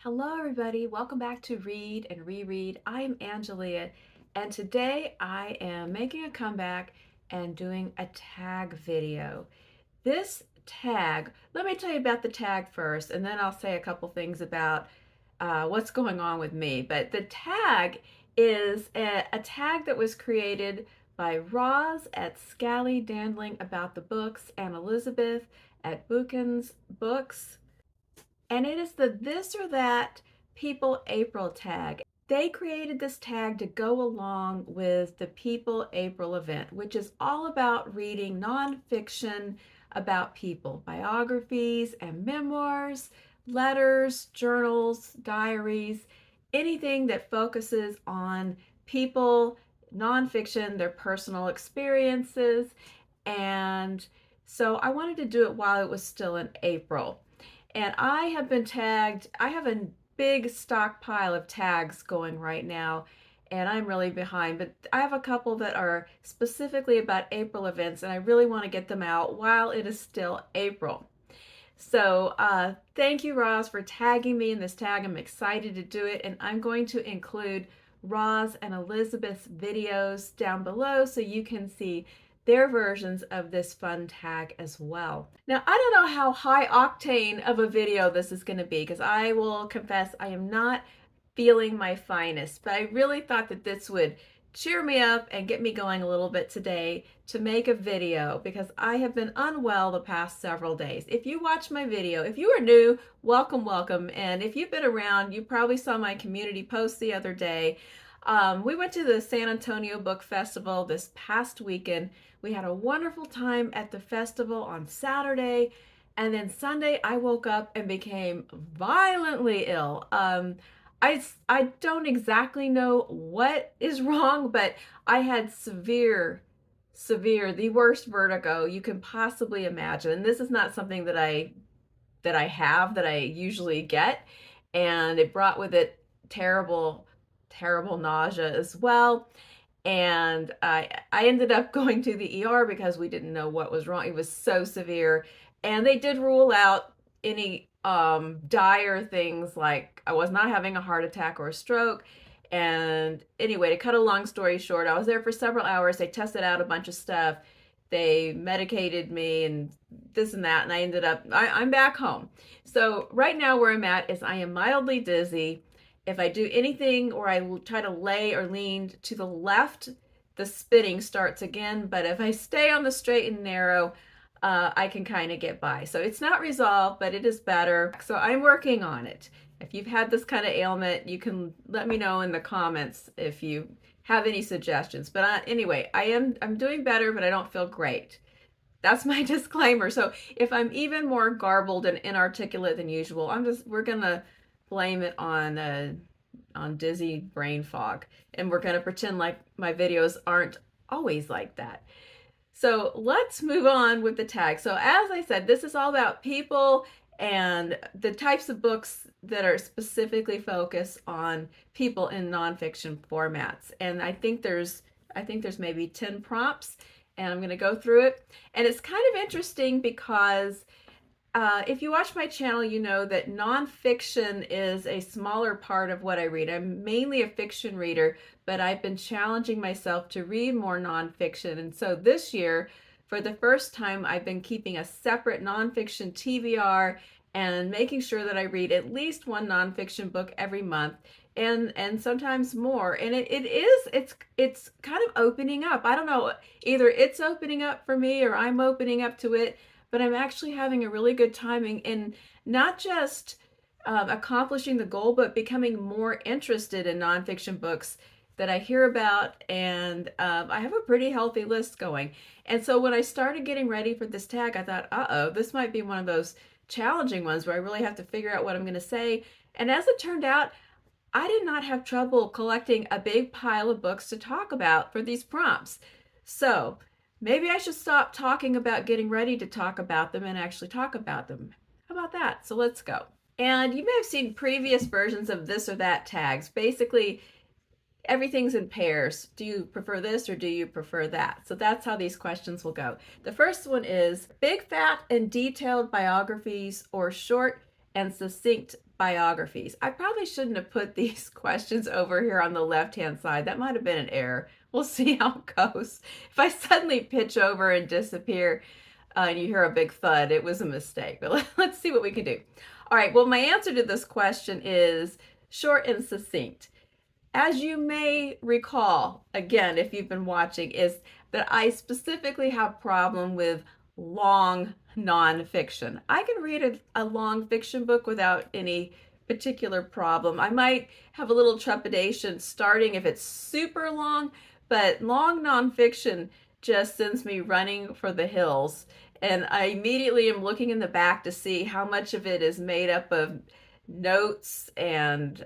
Hello, everybody. Welcome back to Read and Reread. I'm Angelia, and today I am making a comeback and doing a tag video. This tag, let me tell you about the tag first, and then I'll say a couple things about what's going on with me. But the tag is a tag that was created by Roz at Scally Dandling About the Books and Elizabeth at Bookins Books, and it is the This or That People April tag. They created this tag to go along with the People April event, which is all about reading nonfiction about people, biographies and memoirs, letters, journals, diaries, anything that focuses on people, nonfiction, their personal experiences. And so I wanted to do it while it was still in April. And I have been tagged. I have a big stockpile of tags going right now, and I'm really behind. But I have a couple that are specifically about April events, and I really want to get them out while it is still April. So thank you, Roz, for tagging me in this tag. I'm excited to do it, and I'm going to include Roz and Elisabeth's videos down below so you can see their versions of this fun tag as well. Now, I don't know how high octane of a video this is going to be, because I will confess I am not feeling my finest, but I really thought that this would cheer me up and get me going a little bit today to make a video, because I have been unwell the past several days. If you watch my video, if you are new, welcome, welcome. And if you've been around, you probably saw my community post the other day. We went to the San Antonio Book Festival this past weekend. We had a wonderful time at the festival on Saturday, and then Sunday I woke up and became violently ill. I don't exactly know what is wrong, but I had severe, the worst vertigo you can possibly imagine. And this is not something that I usually get, and it brought with it terrible, terrible nausea as well. And I ended up going to the ER because we didn't know what was wrong. It was so severe, and they did rule out any dire things, like I was not having a heart attack or a stroke. And anyway, to cut a long story short, I was there for several hours. They tested out a bunch of stuff. They medicated me and this and that, and I ended up, I'm back home. So right now where I'm at is I am mildly dizzy. If I do anything or I try to lay or lean to the left, the spitting starts again. But if I stay on the straight and narrow, I can kind of get by. So it's not resolved, but it is better. So I'm working on it. If you've had this kind of ailment, you can let me know in the comments if you have any suggestions. But anyway, I'm doing better, but I don't feel great. That's my disclaimer. So if I'm even more garbled and inarticulate than usual, we're gonna blame it on dizzy brain fog, and we're gonna pretend like my videos aren't always like that. So let's move on with the tag. So as I said, this is all about people and the types of books that are specifically focused on people in nonfiction formats. And I think there's maybe 10 prompts, and I'm going to go through it. And it's kind of interesting because if you watch my channel, you know that nonfiction is a smaller part of what I read. I'm mainly a fiction reader, but I've been challenging myself to read more nonfiction. And so this year, for the first time, I've been keeping a separate nonfiction TBR and making sure that I read at least one nonfiction book every month, and sometimes more. And it's kind of opening up. I don't know, either it's opening up for me or I'm opening up to it, but I'm actually having a really good time in not just accomplishing the goal, but becoming more interested in nonfiction books that I hear about. And I have a pretty healthy list going. And so when I started getting ready for this tag, I thought, uh-oh, this might be one of those challenging ones where I really have to figure out what I'm going to say. And as it turned out, I did not have trouble collecting a big pile of books to talk about for these prompts. So maybe I should stop talking about getting ready to talk about them and actually talk about them. How about that? So let's go. And you may have seen previous versions of this or that tags. Basically, everything's in pairs. Do you prefer this or do you prefer that? So that's how these questions will go. The first one is big, fat, and detailed biographies or short and succinct biographies. I probably shouldn't have put these questions over here on the left-hand side. That might have been an error. We'll see how it goes. If I suddenly pitch over and disappear and you hear a big thud, it was a mistake. But let's see what we can do. All right, well, my answer to this question is short and succinct. As you may recall, again, if you've been watching, is that I specifically have a problem with long nonfiction. I can read a long fiction book without any particular problem. I might have a little trepidation starting if it's super long, but long nonfiction just sends me running for the hills. And I immediately am looking in the back to see how much of it is made up of notes and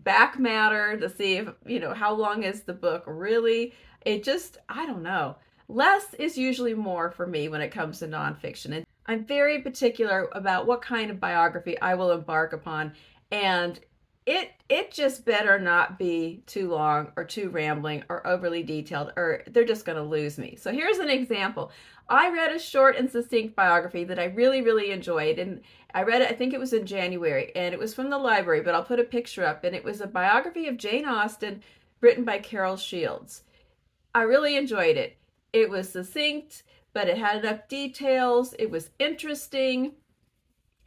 back matter to see if, how long is the book really. I don't know. Less is usually more for me when it comes to nonfiction. And I'm very particular about what kind of biography I will embark upon. And it just better not be too long or too rambling or overly detailed, or they're just going to lose me. So here's an example. I read a short and succinct biography that I really, really enjoyed. And I read it, I think it was in January, and it was from the library, but I'll put a picture up. And it was a biography of Jane Austen written by Carroll Shields. I really enjoyed it. It was succinct, but it had enough details. It was interesting.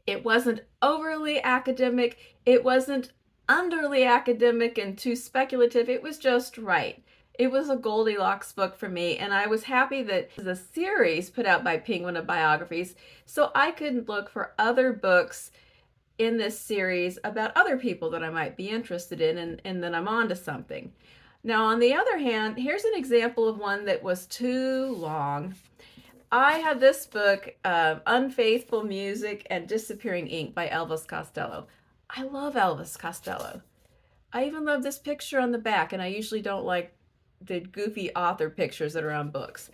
It wasn't overly academic. It wasn't underly academic and too speculative. It was just right. It was a Goldilocks book for me, and I was happy that the series put out by Penguin of Biographies, so I could look for other books in this series about other people that I might be interested in, and then I'm on to something. Now, on the other hand, here's an example of one that was too long. I have this book, Unfaithful Music and Disappearing Ink by Elvis Costello. I love Elvis Costello. I even love this picture on the back, and I usually don't like the goofy author pictures that are on books.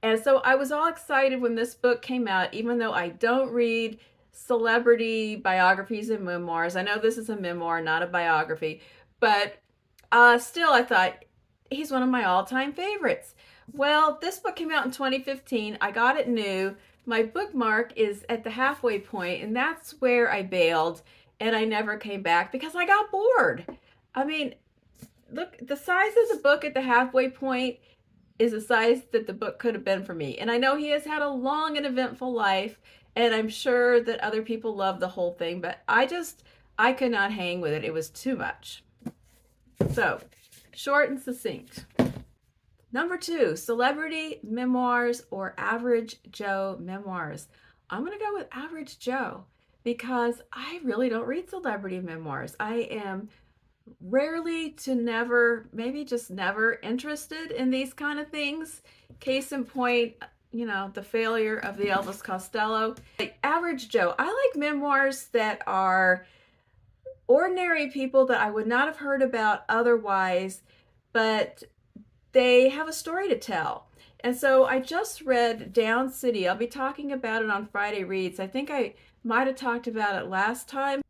And so I was all excited when this book came out, even though I don't read celebrity biographies and memoirs. I know this is a memoir, not a biography, but still I thought he's one of my all-time favorites. Well, this book came out in 2015. I got it new. My bookmark is at the halfway point, and that's where I bailed, and I never came back because I got bored. I mean, look, the size of the book at the halfway point is the size that the book could have been for me. And I know he has had a long and eventful life, and I'm sure that other people love the whole thing, but I could not hang with it. It was too much. So, short and succinct. Number 2, celebrity memoirs or average Joe memoirs. I'm going to go with average Joe because I really don't read celebrity memoirs. I am rarely to never, maybe just never interested in these kind of things. Case in point, the failure of the Elvis Costello. Like average Joe, I like memoirs that are ordinary people that I would not have heard about otherwise, but they have a story to tell. And so I just read Down City. I'll be talking about it on Friday Reads. I think I might have talked about it last time.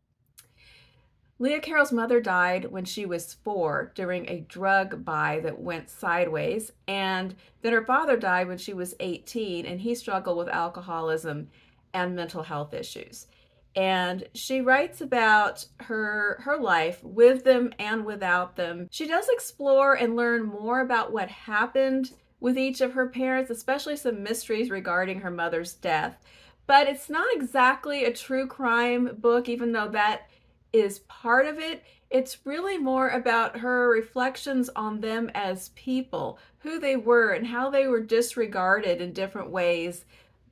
Leah Carroll's mother died when she was 4 during a drug buy that went sideways. And then her father died when she was 18, and he struggled with alcoholism and mental health issues. And she writes about her life with them and without them. She does explore and learn more about what happened with each of her parents, especially some mysteries regarding her mother's death. But it's not exactly a true crime book, even though that is part of it. It's really more about her reflections on them as people, who they were and how they were disregarded in different ways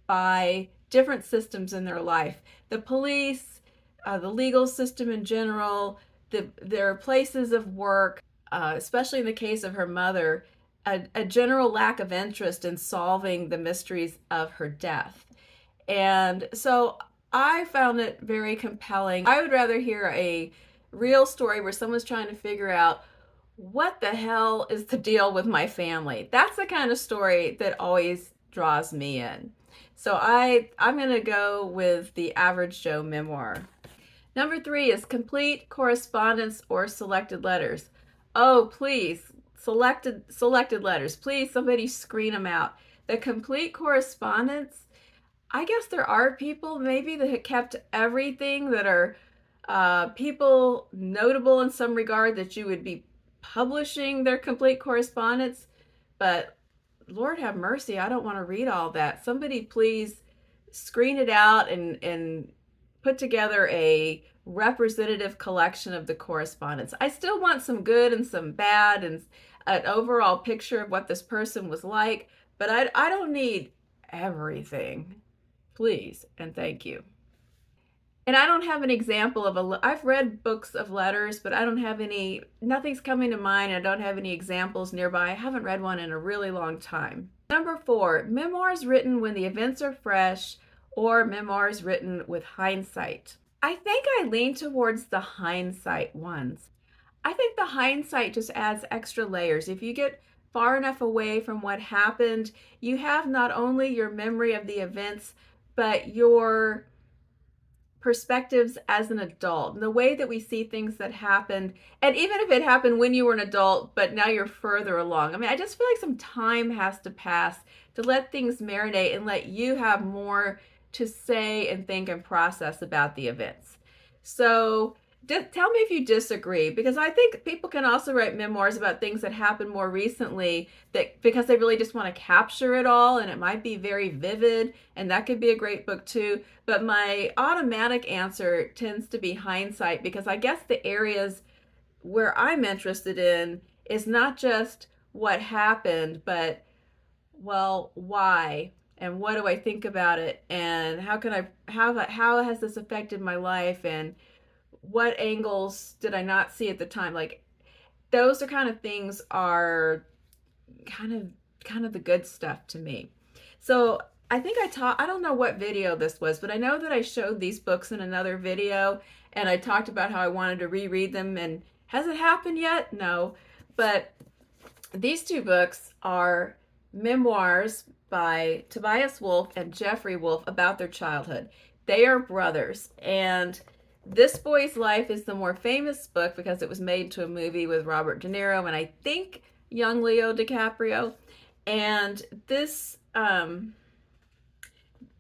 by different systems in their life. The police, the legal system in general, their places of work, especially in the case of her mother, a general lack of interest in solving the mysteries of her death. And so I found it very compelling. I would rather hear a real story where someone's trying to figure out what the hell is the deal with my family. That's the kind of story that always draws me in. So I'm going to go with the average Joe memoir. Number 3 is complete correspondence or selected letters. Oh, please, selected letters. Please, somebody screen them out. The complete correspondence, I guess there are people maybe that have kept everything that are people notable in some regard that you would be publishing their complete correspondence, but Lord have mercy, I don't want to read all that. Somebody please screen it out and put together a representative collection of the correspondence. I still want some good and some bad and an overall picture of what this person was like, but I don't need everything. Please and thank you. And I don't have an example of I've read books of letters, but I don't have any, nothing's coming to mind. I don't have any examples nearby. I haven't read one in a really long time. Number 4, memoirs written when the events are fresh or memoirs written with hindsight. I think I lean towards the hindsight ones. I think the hindsight just adds extra layers. If you get far enough away from what happened, you have not only your memory of the events, but your perspectives as an adult and the way that we see things that happened. And even if it happened when you were an adult, but now you're further along. I mean, I just feel like some time has to pass to let things marinate and let you have more to say and think and process about the events. So tell me if you disagree, because I think people can also write memoirs about things that happened more recently that because they really just want to capture it all, and it might be very vivid, and that could be a great book too. But my automatic answer tends to be hindsight, because I guess the areas where I'm interested in is not just what happened, but, well, why? And what do I think about it? And how has this affected my life? And what angles did I not see at the time? Like, those are kind of things are kind of the good stuff to me. So I think I don't know what video this was, but I know that I showed these books in another video, and I talked about how I wanted to reread them. And has it happened yet? No. But these two books are memoirs by Tobias Wolff and Geoffrey Wolff about their childhood. They are brothers, and this Boy's Life is the more famous book because it was made into a movie with Robert De Niro and I think young Leo DiCaprio. And this,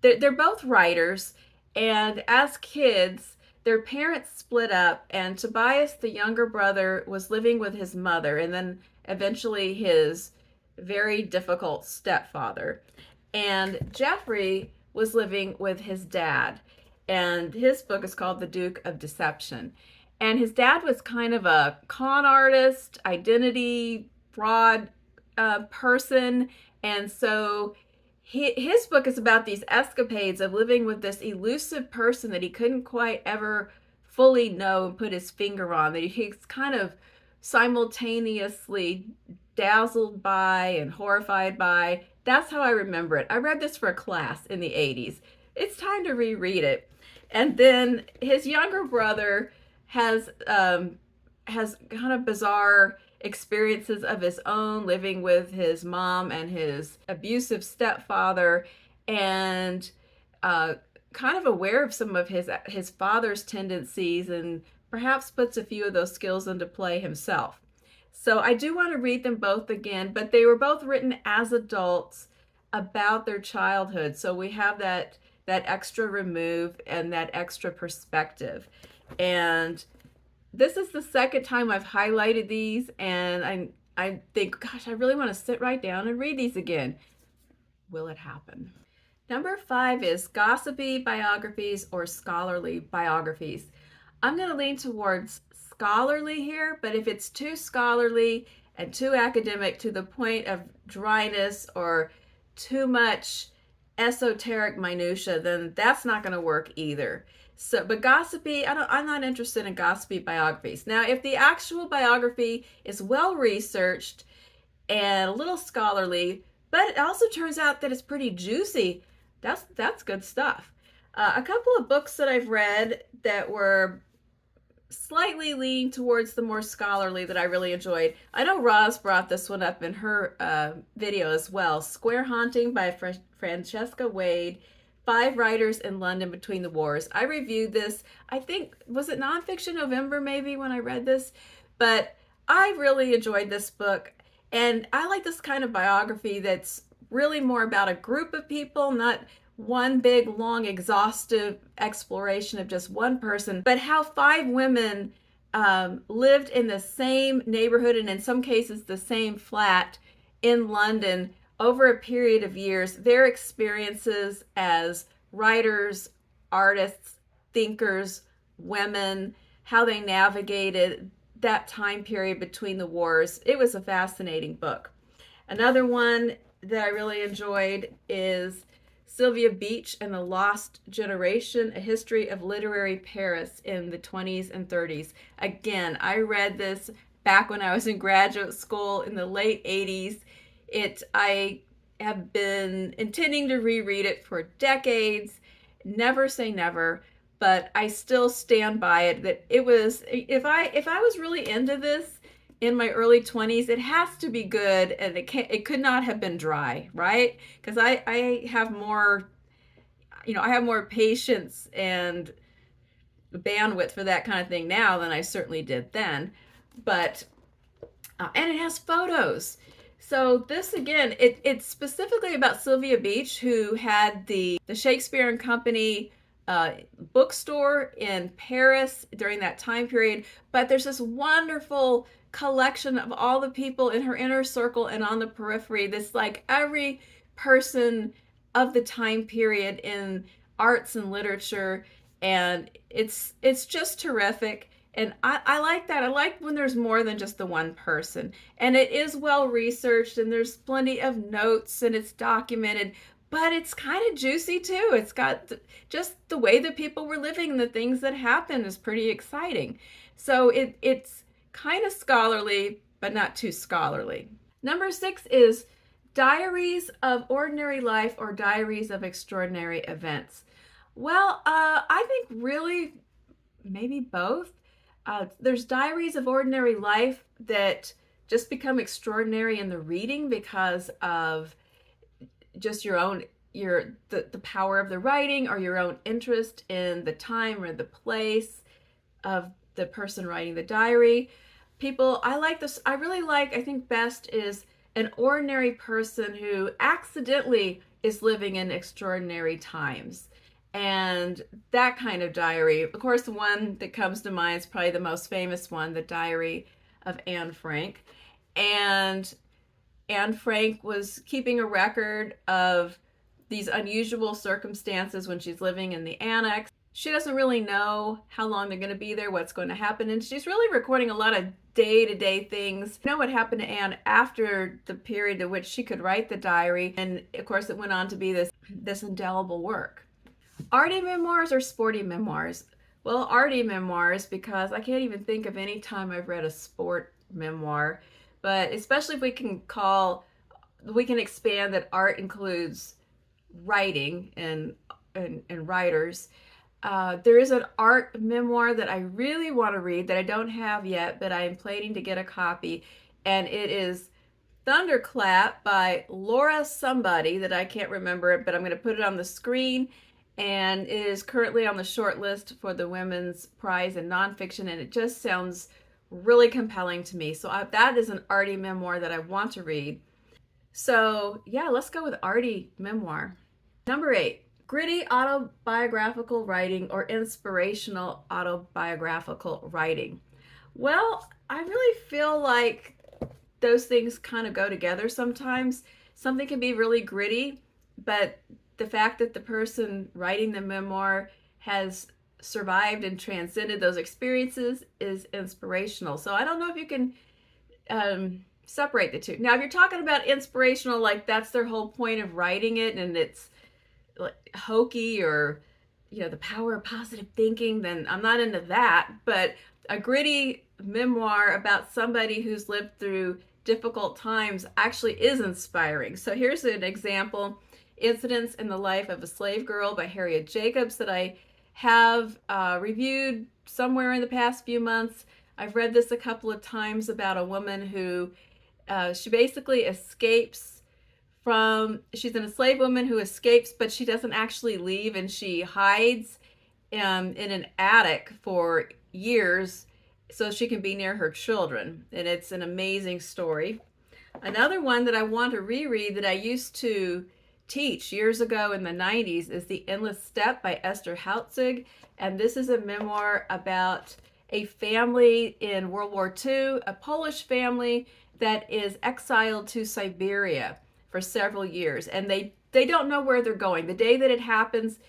they're both writers, and as kids, their parents split up, and Tobias, the younger brother, was living with his mother, and then eventually his very difficult stepfather. And Geoffrey was living with his dad, and his book is called The Duke of Deception. And his dad was kind of a con artist, identity fraud person, and so his book is about these escapades of living with this elusive person that he couldn't quite ever fully know and put his finger on, that he's kind of simultaneously dazzled by and horrified by. That's how I remember it. I read this for a class in the 80s. It's time to reread it. And then his younger brother has kind of bizarre experiences of his own, living with his mom and his abusive stepfather, and kind of aware of some of his father's tendencies, and perhaps puts a few of those skills into play himself. So I do want to read them both again, but they were both written as adults about their childhood. So we have that extra remove and that extra perspective. And this is the second time I've highlighted these, and I think, gosh, I really want to sit right down and read these again. Will it happen? Number 5 is gossipy biographies or scholarly biographies. I'm going to lean towards scholarly here, but if it's too scholarly and too academic to the point of dryness or too much esoteric minutia, then that's not going to work either. So, but gossipy, I'm not interested in gossipy biographies. Now, if the actual biography is well researched and a little scholarly, but it also turns out that it's pretty juicy, that's good stuff. A couple of books that I've read that were slightly leaning towards the more scholarly that I really enjoyed. I know Roz brought this one up in her video as well. Square Haunting by Francesca Wade, 5 Writers in London Between the Wars. I reviewed this, I think, was it Nonfiction November maybe when I read this? But I really enjoyed this book, and I like this kind of biography that's really more about a group of people, not one big, long, exhaustive exploration of just one person, but how five women lived in the same neighborhood and in some cases the same flat in London over a period of years. Their experiences as writers, artists, thinkers, women, how they navigated that time period between the wars. It was a fascinating book. Another one that I really enjoyed is Sylvia Beach and the Lost Generation, A History of Literary Paris in the 20s and 30s. Again, I read this back when I was in graduate school in the late 80s. I have been intending to reread it for decades. Never say never, but I still stand by it that it was, if I was really into this in my early 20s, it has to be good, and it could not have been dry, right? Because I have more, I have more patience and bandwidth for that kind of thing now than I certainly did then. But and it has photos. So this again, it's specifically about Sylvia Beach, who had the Shakespeare and Company bookstore in Paris during that time period. But there's this wonderful collection of all the people in her inner circle and on the periphery. This like every person of the time period in arts and literature, and it's just terrific. And I like that. I like when there's more than just the one person. And it is well researched, and there's plenty of notes, and it's documented, but it's kind of juicy too. It's got just the way that people were living and the things that happened is pretty exciting. So it's kind of scholarly, but not too scholarly. Number 6 is Diaries of Ordinary Life or Diaries of Extraordinary Events. Well, I think really maybe both. There's diaries of ordinary life that just become extraordinary in the reading because of just the power of the writing or your own interest in the time or the place of the person writing the diary. I like this. I really like, I think best is an ordinary person who accidentally is living in extraordinary times. And that kind of diary, of course, the one that comes to mind is probably the most famous one, the Diary of Anne Frank. And Anne Frank was keeping a record of these unusual circumstances when she's living in the annex. She doesn't really know how long they're going to be there, what's going to happen, and she's really recording a lot of day-to-day things. You know what happened to Anne after the period in which she could write the diary, and of course it went on to be this indelible work. Arty memoirs or sporty memoirs? Well, arty memoirs, because I can't even think of any time I've read a sport memoir, but especially if we can expand that art includes writing and writers. There is an art memoir that I really want to read that I don't have yet, but I am planning to get a copy, and it is Thunderclap by Laura somebody that I can't remember it, but I'm going to put it on the screen. And it is currently on the short list for the Women's Prize in Nonfiction, and it just sounds really compelling to me. So that is an arty memoir that I want to read. So yeah, let's go with arty memoir. Number 8, gritty autobiographical writing or inspirational autobiographical writing. Well, I really feel like those things kind of go together sometimes. Something can be really gritty, but the fact that the person writing the memoir has survived and transcended those experiences is inspirational. So I don't know if you can separate the two. Now, if you're talking about inspirational, like that's their whole point of writing it, and it's like hokey or, the power of positive thinking, then I'm not into that. But a gritty memoir about somebody who's lived through difficult times actually is inspiring. So here's an example. Incidents in the Life of a Slave Girl by Harriet Jacobs that I have reviewed somewhere in the past few months. I've read this a couple of times about a woman who she basically escapes she's an enslaved woman who escapes, but she doesn't actually leave, and she hides in an attic for years so she can be near her children. And it's an amazing story. Another one that I want to reread that I used to teach years ago in the 90s is The Endless Steppe by Esther Hautzig. And this is a memoir about a family in World War II, a Polish family that is exiled to Siberia for several years. And they don't know where they're going. The day that it happens,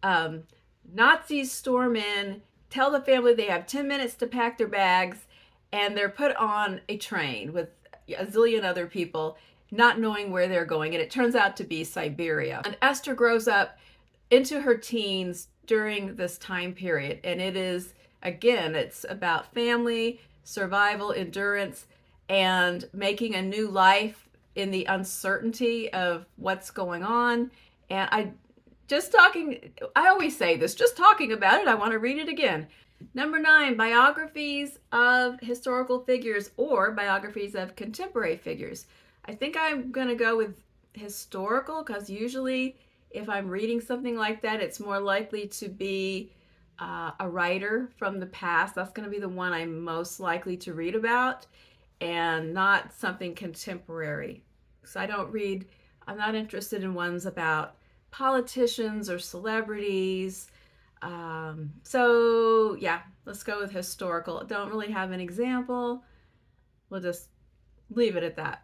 Nazis storm in, tell the family they have 10 minutes to pack their bags, and they're put on a train with a zillion other people, not knowing where they're going. And it turns out to be Siberia. And Esther grows up into her teens during this time period. And it is, again, it's about family, survival, endurance, and making a new life in the uncertainty of what's going on. And I always say this, just talking about it, I want to read it again. Number 9, biographies of historical figures or biographies of contemporary figures. I think I'm going to go with historical because usually if I'm reading something like that, it's more likely to be a writer from the past. That's going to be the one I'm most likely to read about, and not something contemporary. So I'm not interested in ones about politicians or celebrities. So yeah, let's go with historical. Don't really have an example. We'll just leave it at that.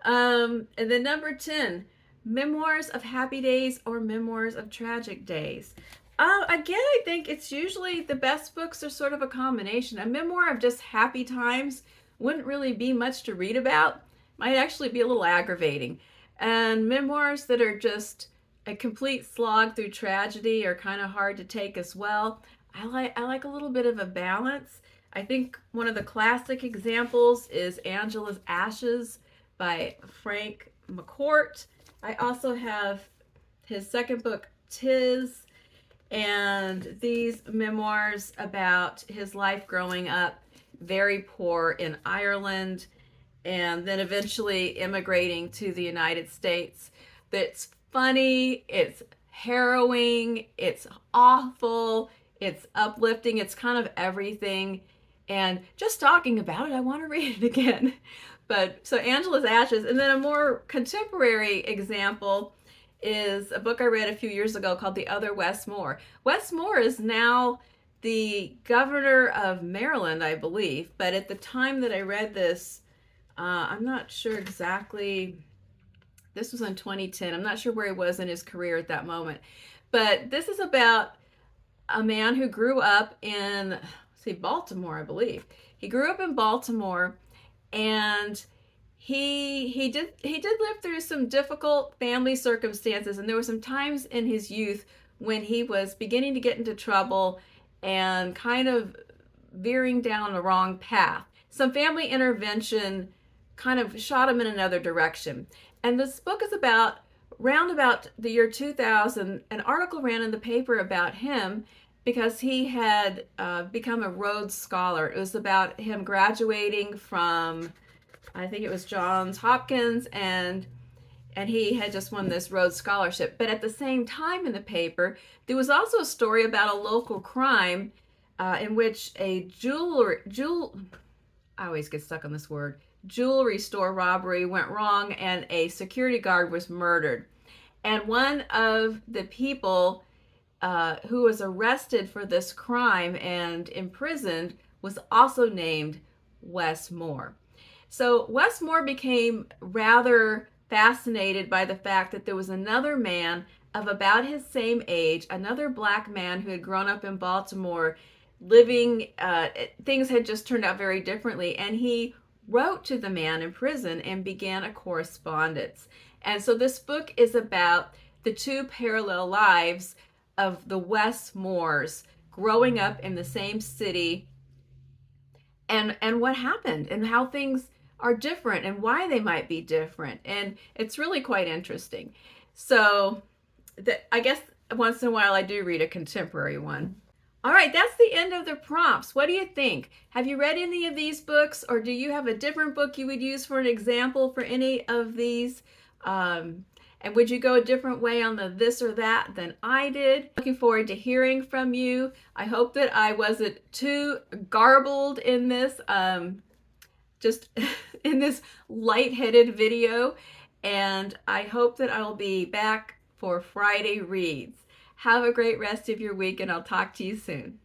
And then number 10, memoirs of happy days or memoirs of tragic days. Again, I think it's usually the best books are sort of a combination. A memoir of just happy times wouldn't really be much to read about. Might actually be a little aggravating. And memoirs that are just a complete slog through tragedy are kind of hard to take as well. I like a little bit of a balance. I think one of the classic examples is Angela's Ashes by Frank McCourt. I also have his second book, Tis, and these memoirs about his life growing up very poor in Ireland and then eventually immigrating to the United States. That's funny, it's harrowing, it's awful, it's uplifting, it's kind of everything. And just talking about it, I want to read it again. But so Angela's Ashes. And then a more contemporary example is a book I read a few years ago called The Other Wes Moore. Wes Moore is now the governor of Maryland, I believe. But at the time that I read this, I'm not sure exactly. This was in 2010. I'm not sure where he was in his career at that moment. But this is about a man who grew up in, Baltimore, I believe. He grew up in Baltimore, and he did live through some difficult family circumstances, and there were some times in his youth when he was beginning to get into trouble and kind of veering down the wrong path. Some family intervention kind of shot him in another direction. And this book is about, round about the year 2000, an article ran in the paper about him because he had become a Rhodes Scholar. It was about him graduating from, I think it was Johns Hopkins, and he had just won this Rhodes Scholarship. But at the same time in the paper, there was also a story about a local crime in which a I always get stuck on this word, jewelry store robbery went wrong, and a security guard was murdered. And one of the people who was arrested for this crime and imprisoned was also named Wes Moore. So Wes Moore became rather fascinated by the fact that there was another man of about his same age, another black man who had grown up in Baltimore, living, things had just turned out very differently, and he wrote to the man in prison and began a correspondence. And so this book is about the two parallel lives of the Wes Moores growing up in the same city, and what happened and how things are different and why they might be different. And it's really quite interesting. So I guess once in a while I do read a contemporary one. All right, that's the end of the prompts. What do you think? Have you read any of these books, or do you have a different book you would use for an example for any of these? And would you go a different way on the this or that than I did? Looking forward to hearing from you. I hope that I wasn't too garbled in this, just in this lightheaded video. And I hope that I'll be back for Friday reads. Have a great rest of your week, and I'll talk to you soon.